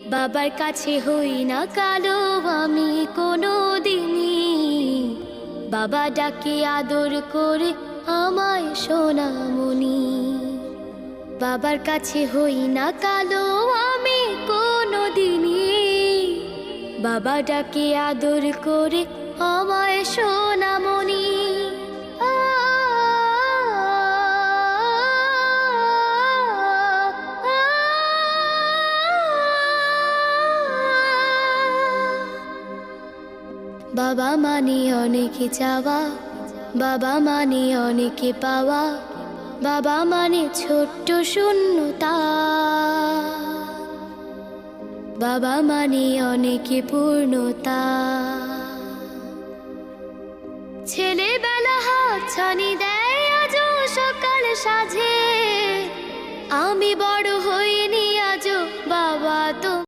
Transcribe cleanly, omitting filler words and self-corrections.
বাবার কাছে হই না কালো আমি কোনো দিনই, বাবা ডাকে আদর করে আমায় সোনামণি। বাবার কাছে হই না কালো আমি কোনো দিনই, বাবা ডাকে আদর করে আমায় সোনামণি। বাবা মানে অনেকে চাওয়া, বাবা মানে অনেকে পাওয়া, বাবা মানে ছোট্ট শূন্যতা, বাবা মানে অনেকে পূর্ণতা। ছেলেবেলা হাত ছানি দেয় আজও সকাল সাজে, আমি বড় হইনি আজও বাবা তো